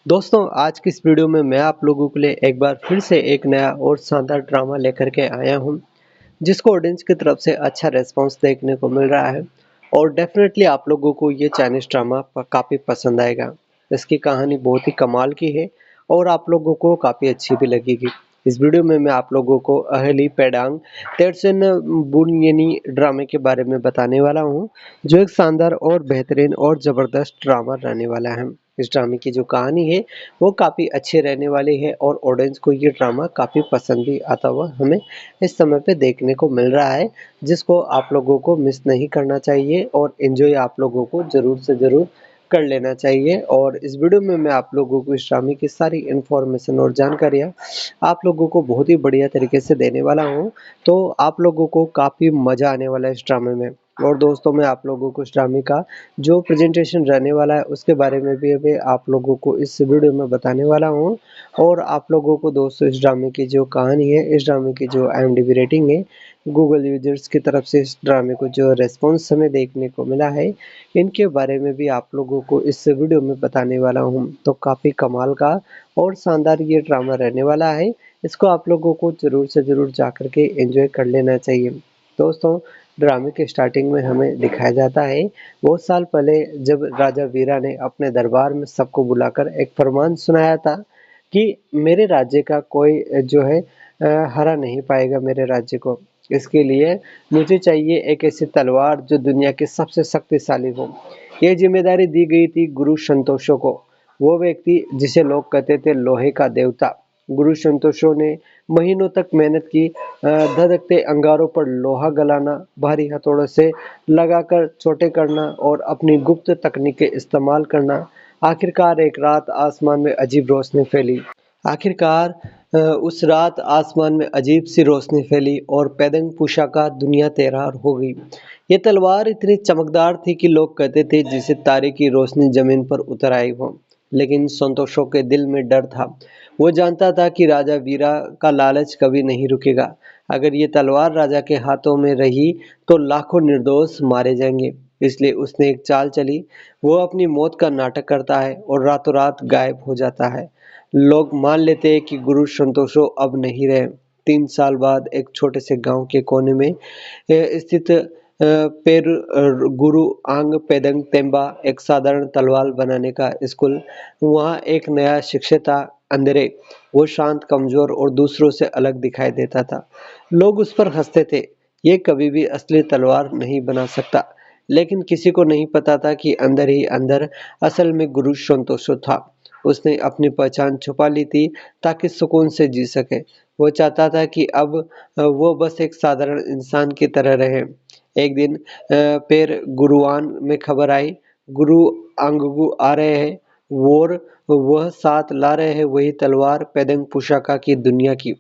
दोस्तों आज की इस वीडियो में मैं आप लोगों के लिए एक बार फिर से एक नया और शानदार ड्रामा लेकर के आया हूं, जिसको ऑडियंस की तरफ से अच्छा रिस्पांस देखने को मिल रहा है और डेफिनेटली आप लोगों को ये चाइनीज ड्रामा काफ़ी पसंद आएगा। इसकी कहानी बहुत ही कमाल की है और आप लोगों को काफ़ी अच्छी भी लगेगी। इस वीडियो में मैं आप लोगों को अहली पेडांग तेरसन बुनयनी ड्रामे के बारे में बताने वाला हूँ, जो एक शानदार और बेहतरीन और ज़बरदस्त ड्रामा रहने वाला है। इस ड्रामे की जो कहानी है वो काफ़ी अच्छी रहने वाली है और ऑडियंस को ये ड्रामा काफ़ी पसंद भी आता हुआ हमें इस समय पे देखने को मिल रहा है, जिसको आप लोगों को मिस नहीं करना चाहिए और एंजॉय आप लोगों को ज़रूर से ज़रूर कर लेना चाहिए। और इस वीडियो में मैं आप लोगों को इस ड्रामे की सारी इन्फॉर्मेशन और जानकारियाँ आप लोगों को बहुत ही बढ़िया तरीके से देने वाला हूँ, तो आप लोगों को काफ़ी मज़ा आने वाला है इस ड्रामे में। और दोस्तों मैं आप लोगों को इस ड्रामे का जो प्रेजेंटेशन रहने वाला है उसके बारे में भी अभी आप लोगों को इस वीडियो में बताने वाला हूँ। और आप लोगों को दोस्तों इस ड्रामे की जो कहानी है, इस ड्रामे की जो IMDb रेटिंग है, गूगल यूजर्स की तरफ से इस ड्रामे को जो रेस्पॉन्स हमें देखने को मिला है, इनके बारे में भी आप लोगों को इस वीडियो में बताने वाला हूँ। तो काफ़ी कमाल का और शानदार ये ड्रामा रहने वाला है। इसको आप लोगों को ज़रूर से ज़रूर जा कर के एंजॉय कर लेना चाहिए। दोस्तों ड्रामे के स्टार्टिंग में हमें दिखाया जाता है, बहुत साल पहले जब राजा वीरा ने अपने दरबार में सबको बुलाकर एक फरमान सुनाया था कि मेरे राज्य का कोई जो है हरा नहीं पाएगा मेरे राज्य को। इसके लिए मुझे चाहिए एक ऐसी तलवार जो दुनिया की सबसे शक्तिशाली हो। ये जिम्मेदारी दी गई थी गुरु संतोषो को, वो व्यक्ति जिसे लोग कहते थे लोहे का देवता। गुरु संतोषो ने महीनों तक मेहनत की, धधकते अंगारों पर लोहा गलाना, भारी हथौड़ों से लगाकर छोटे करना और अपनी गुप्त तकनीकें इस्तेमाल करना। आखिरकार एक रात आसमान में अजीब रोशनी फैली। आखिरकार उस रात आसमान में अजीब सी रोशनी फैली और पेदंग पुशा का दुनिया तैयार हो गई। ये तलवार इतनी चमकदार थी कि लोग कहते थे जिसे तारे की रोशनी जमीन पर उतर आई हो। लेकिन संतोषों के दिल में डर था। वो जानता था कि राजा वीरा का लालच कभी नहीं रुकेगा। अगर ये तलवार राजा के हाथों में रही तो लाखों निर्दोष मारे जाएंगे। इसलिए उसने एक चाल चली। वो अपनी मौत का नाटक करता है और रातों रात गायब हो जाता है। लोग मान लेते हैं कि गुरु संतोषो अब नहीं रहे। 3 साल बाद एक छोटे से गांव के कोने में स्थित पेर गुरु आंग पेदंग तेम्बा एक साधारण तलवार बनाने का स्कूल। वहाँ एक नया शिक्षक था अंधेरे। वो शांत, कमजोर और दूसरों से अलग दिखाई देता था। लोग उस पर हंसते थे, ये कभी भी असली तलवार नहीं बना सकता। लेकिन किसी को नहीं पता था कि अंदर ही अंदर असल में गुरु संतोषो था। उसने अपनी पहचान छुपा ली थी ताकि सुकून से जी सके। वो चाहता था कि अब वो बस एक साधारण इंसान की तरह रहे। एक दिन फिर गुरुआन में खबर आई, गुरु अंगगु आ रहे हैं और वह साथ ला रहे हैं वही तलवार पेदंग पुशाका की दुनिया की।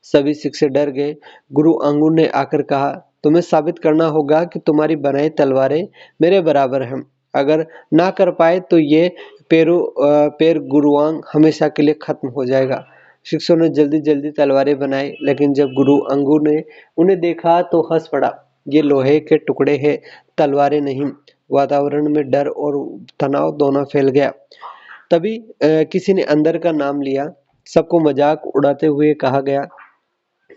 सभी शिक्षक डर गए। गुरु अंगू ने आकर कहा, तुम्हें साबित करना होगा कि तुम्हारी बनाई तलवारें मेरे बराबर हैं। अगर ना कर पाए तो ये पेर गुरुआंग हमेशा के लिए खत्म हो जाएगा। शिक्षकों ने जल्दी जल्दी तलवारें बनाई, लेकिन जब गुरु अंगू ने उन्हें देखा तो हंस पड़ा। ये लोहे के टुकड़े हैं, तलवारें नहीं। वातावरण में डर और तनाव दोनों फैल गया। तभी किसी ने अंदर का नाम लिया। सबको मजाक उड़ाते हुए कहा गया,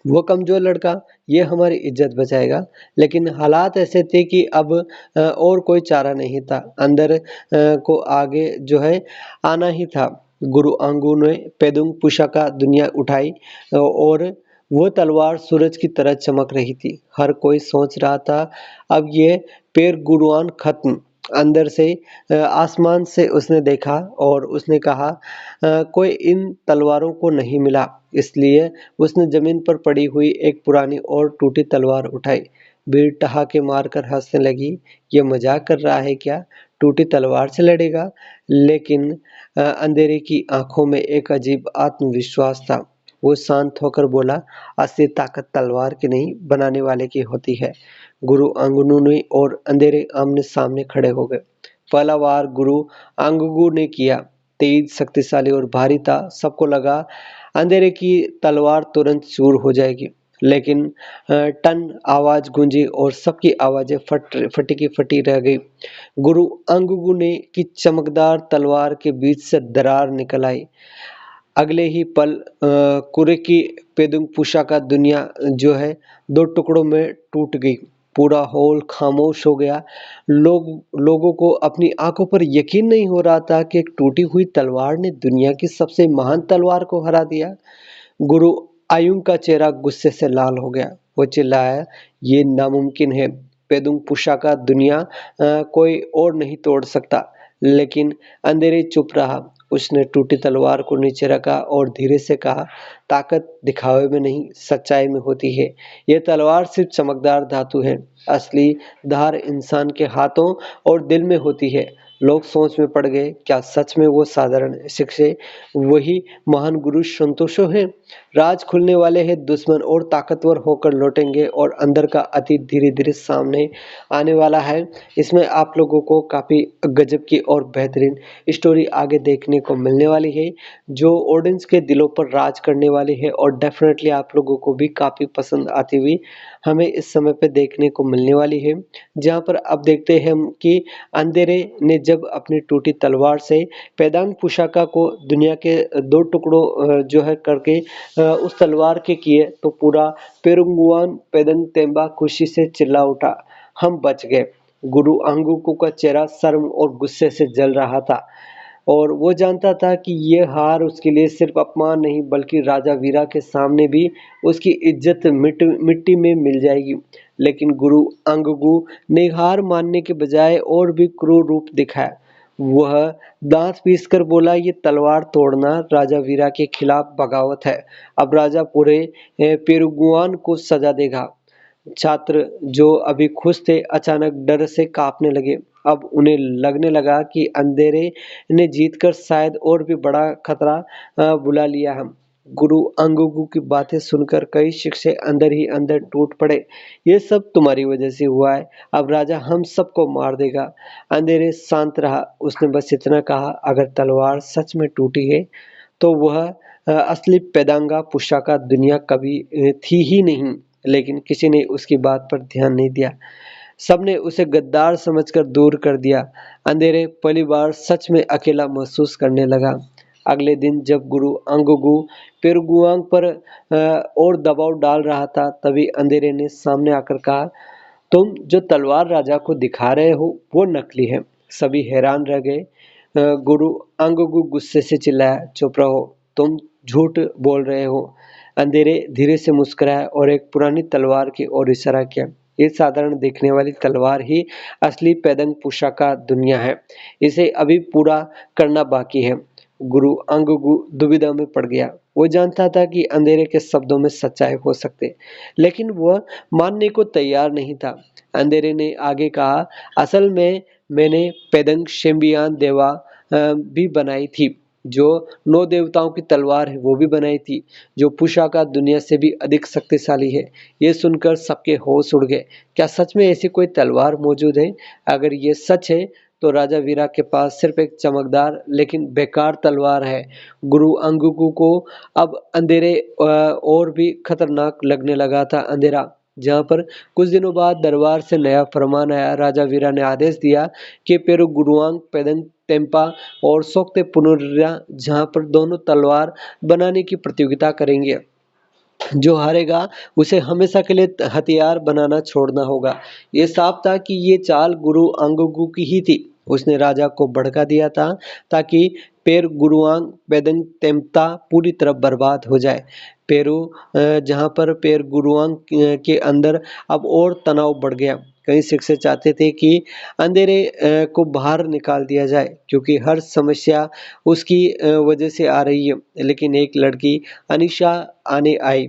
वो कमजोर लड़का ये हमारी इज्जत बचाएगा। लेकिन हालात ऐसे थे कि अब और कोई चारा नहीं था। अंदर को आगे जो है आना ही था। गुरु आंगू ने पेदुंग पुशा का दुनिया उठाई और वो तलवार सूरज की तरह चमक रही थी। हर कोई सोच रहा था अब ये पेर गुरुआन खत्म। अंदर से आसमान से उसने देखा और उसने कहा, कोई इन तलवारों को नहीं मिला। इसलिए उसने जमीन पर पड़ी हुई एक पुरानी और टूटी तलवार उठाई। भीड़ ठहाके मारकर हंसने लगी। ये मजाक कर रहा है क्या? टूटी तलवार से लड़ेगा? लेकिन अंधेरे की आंखों में एक अजीब आत्मविश्वास था। वो शांत होकर बोला, असली ताकत तलवार की नहीं, बनाने वाले की होती है। गुरु अंगुनु और अंधेरे आमने सामने खड़े हो गए। पहला वार गुरु अंगुगु ने किया। तेज, शक्तिशाली और भारी था। सबको लगा अंधेरे की तलवार तुरंत चूर हो जाएगी। लेकिन टन आवाज गूंजी और सबकी आवाजें फटी की फटी रह गई। गुरु अंगुगु ने की चमकदार तलवार के बीच से दरार निकल आई। अगले ही पल कुरेकी पेदुंग पुशा का दुनिया जो है दो टुकड़ों में टूट गई। पूरा हॉल खामोश हो गया। लोगों को अपनी आंखों पर यकीन नहीं हो रहा था कि एक टूटी हुई तलवार ने दुनिया की सबसे महान तलवार को हरा दिया। गुरु आयुंग का चेहरा गुस्से से लाल हो गया। वो चिल्लाया, ये नामुमकिन है। पेदुंग पुशा का दुनिया कोई और नहीं तोड़ सकता। लेकिन अंधेरे चुप रहा। उसने टूटी तलवार को नीचे रखा और धीरे से कहा, ताकत दिखावे में नहीं, सच्चाई में होती है। यह तलवार सिर्फ चमकदार धातु है। असली धार इंसान के हाथों और दिल में होती है। लोग सोच में पड़ गए, क्या सच में वो साधारण शिक्षक वही महान गुरु संतोषो है? राज खुलने वाले हैं, दुश्मन और ताकतवर होकर लौटेंगे और अंदर का अतीत धीरे धीरे सामने आने वाला है। इसमें आप लोगों को काफ़ी गजब की और बेहतरीन स्टोरी आगे देखने को मिलने वाली है, जो ऑडियंस के दिलों पर राज करने वाली है और डेफिनेटली आप लोगों को भी काफ़ी पसंद आती हुई हमें इस समय पे देखने को मिलने वाली है। जहाँ पर अब देखते हैं हम कि अंधेरे ने जब अपनी टूटी तलवार से पैदांग पुशाका को दुनिया के दो टुकड़ों जो है करके उस तलवार के किए, तो पूरा पेरुंगुआन पेदंग तेंबा खुशी से चिल्ला उठा, हम बच गए। गुरु अंगुकू का चेहरा शर्म और गुस्से से जल रहा था और वो जानता था कि ये हार उसके लिए सिर्फ अपमान नहीं, बल्कि राजा वीरा के सामने भी उसकी इज्जत मिट्टी में मिल जाएगी। लेकिन गुरु अंगगु ने हार मानने के बजाय और भी क्रूर रूप दिखाया। वह दांत पीसकर बोला, ये तलवार तोड़ना राजा वीरा के खिलाफ बगावत है। अब राजा पूरे पेरुगुआन को सजा देगा। छात्र जो अभी खुश थे अचानक डर से कांपने लगे। अब उन्हें लगने लगा कि अंधेरे ने जीतकर शायद और भी बड़ा खतरा बुला लिया है। गुरु अंगुगु की बातें सुनकर कई शिक्षक अंदर ही अंदर टूट पड़े। ये सब तुम्हारी वजह से हुआ है। अब राजा हम सबको मार देगा। अंधेरे शांत रहा। उसने बस इतना कहा, अगर तलवार सच में टूटी है तो वह असली पेदांगा पुशाका दुनिया कभी थी ही नहीं। लेकिन किसी ने उसकी बात पर ध्यान नहीं दिया। सबने उसे गद्दार समझकर दूर कर दिया। अंधेरे पहली बार सच में अकेला महसूस करने लगा। अगले दिन जब गुरु अंगुगु पेरुगुआंग पर और दबाव डाल रहा था, तभी अंधेरे ने सामने आकर कहा, तुम जो तलवार राजा को दिखा रहे हो वो नकली है। सभी हैरान रह गए। गुरु अंगुगु गुस्से से चिल्लाया, चुप रहो, तुम झूठ बोल रहे हो। अंधेरे धीरे से मुस्कुराया और एक पुरानी तलवार की ओर इशारा किया। ये साधारण दिखने वाली तलवार ही असली पैदंग पुशाका दुनिया है। इसे अभी पूरा करना बाकी है। गुरु अंगुगु दुविधा में पड़ गया। वो जानता था कि अंधेरे के शब्दों में सच्चाई हो सकते, लेकिन वह मानने को तैयार नहीं था। अंधेरे ने आगे कहा, असल में मैंने पेदंग शेम्बियान देवा भी बनाई थी, जो 9 देवताओं की तलवार है वो भी बनाई थी, जो पुशाका दुनिया से भी अधिक शक्तिशाली है। ये सुनकर सबके होश उड़ गए। क्या सच में ऐसी कोई तलवार मौजूद है? अगर ये सच है तो राजा वीरा के पास सिर्फ एक चमकदार लेकिन बेकार तलवार है। गुरु अंगुकू को अब अंधेरे और भी खतरनाक लगने लगा था। अंधेरा जहाँ पर कुछ दिनों बाद दरबार से नया फरमान आया। राजा वीरा ने आदेश दिया कि पेरू गुरुआंग पेदंग टेम्पा और सोक्ते पुनर्या जहाँ पर दोनों तलवार बनाने की प्रतियोगिता करेंगे। जो हारेगा उसे हमेशा के लिए हथियार बनाना छोड़ना होगा। ये साफ था कि ये चाल गुरु अंगुगु की ही थी। उसने राजा को भड़का दिया था ताकि पेर गुरुआंग बेदंग तेम्ता पूरी तरह बर्बाद हो जाए। पेरू जहाँ पर पेर गुरुआंग के अंदर अब और तनाव बढ़ गया। कई शिक्षक चाहते थे कि अंधेरे को बाहर निकाल दिया जाए, क्योंकि हर समस्या उसकी वजह से आ रही है। लेकिन एक लड़की अनीशा आने आई,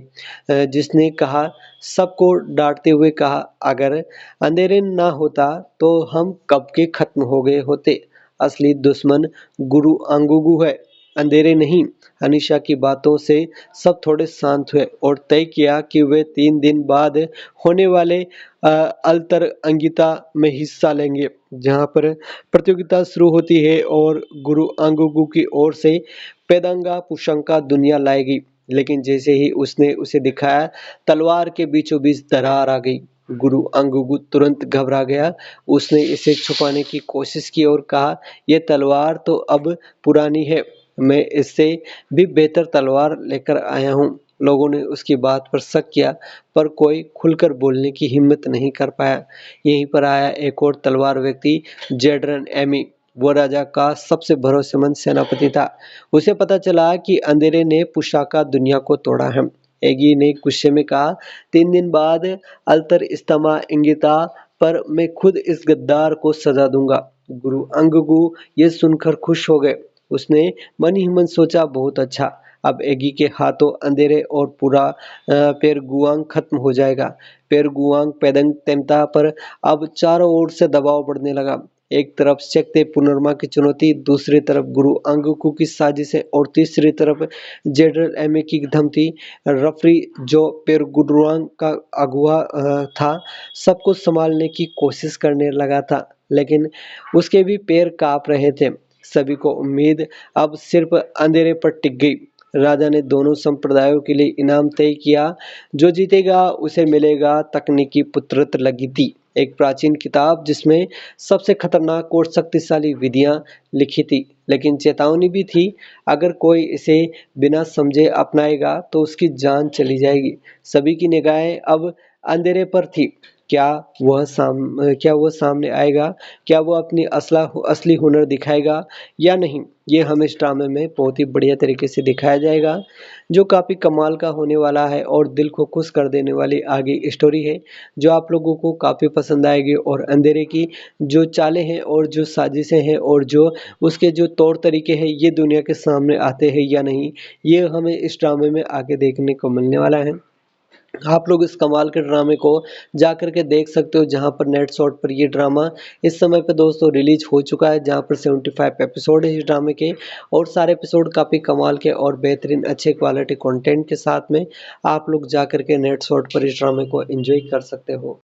जिसने कहा, सबको डांटते हुए कहा, अगर अंधेरे ना होता तो हम कब के खत्म हो गए होते। असली दुश्मन गुरु अंगुगु है, अंधेरे नहीं। अनीशा की बातों से सब थोड़े शांत हुए और तय किया कि वे 3 दिन बाद होने वाले अल्तर अंगिता में हिस्सा लेंगे, जहां पर प्रतियोगिता शुरू होती है और गुरु अंगुगु की ओर से पेदंगा पुशंका दुनिया लाएगी। लेकिन जैसे ही उसने उसे दिखाया, तलवार के बीचों बीच दरार आ गई। गुरु अंगुगु तुरंत घबरा गया। उसने इसे छुपाने की कोशिश की और कहा, यह तलवार तो अब पुरानी है, मैं इससे भी बेहतर तलवार लेकर आया हूँ। लोगों ने उसकी बात पर शक किया, पर कोई खुलकर बोलने की हिम्मत नहीं कर पाया। यहीं पर आया एक और तलवार व्यक्ति, जेड्रन एमी। वो राजा का सबसे भरोसेमंद सेनापति था। उसे पता चला कि अंधेरे ने पुशाका दुनिया को तोड़ा है। एगी ने गुस्से में कहा, 3 दिन बाद अल्तर इस्तमा इंगिता पर मैं खुद इस गद्दार को सजा दूंगा। गुरु अंगगु ये सुनकर खुश हो गए। उसने मन ही मन सोचा, बहुत अच्छा, अब एगी के हाथों अंधेरे और पूरा पेरगुआंग खत्म हो जाएगा। पेरगुआंग पेदंग तेमता पर अब चारों ओर से दबाव बढ़ने लगा। एक तरफ शक्ति पुनर्मा की चुनौती, दूसरी तरफ गुरु अंगकू की साजिशें और तीसरी तरफ जनरल एमे की धमकी। रफरी जो पेरगुरुआंग का अगुआ था, सबको संभालने की कोशिश करने लगा था, लेकिन उसके भी पैर कांप रहे थे। सभी को उम्मीद अब सिर्फ अंधेरे पर टिक गई। राजा ने दोनों संप्रदायों के लिए इनाम तय किया, जो जीतेगा उसे मिलेगा तकनीकी पुत्रत्व लगी, एक प्राचीन किताब जिसमें सबसे खतरनाक और शक्तिशाली विधियां लिखी थी, लेकिन चेतावनी भी थी, अगर कोई इसे बिना समझे अपनाएगा तो उसकी जान चली जाएगी। सभी की निगाहें अब अंधेरे पर थी। क्या वह सामने आएगा? क्या वो अपनी असली हुनर दिखाएगा या नहीं? ये हमें इस ड्रामे में बहुत ही बढ़िया तरीके से दिखाया जाएगा, जो काफ़ी कमाल का होने वाला है और दिल को खुश कर देने वाली आगे स्टोरी है, जो आप लोगों को काफ़ी पसंद आएगी। और अंधेरे की जो चालें हैं और जो साजिशें हैं और जो उसके जो तौर तरीके हैं, ये दुनिया के सामने आते हैं या नहीं, ये हमें इस ड्रामे में आगे देखने को मिलने वाला है। आप लोग इस कमाल के ड्रामे को जाकर के देख सकते हो, जहां पर नेट शॉट पर ये ड्रामा इस समय पे दोस्तों रिलीज हो चुका है, जहां पर 75 एपिसोड है इस ड्रामे के, और सारे एपिसोड काफ़ी कमाल के और बेहतरीन अच्छे क्वालिटी कंटेंट के साथ में आप लोग जाकर के नेट शॉट पर इस ड्रामे को एंजॉय कर सकते हो।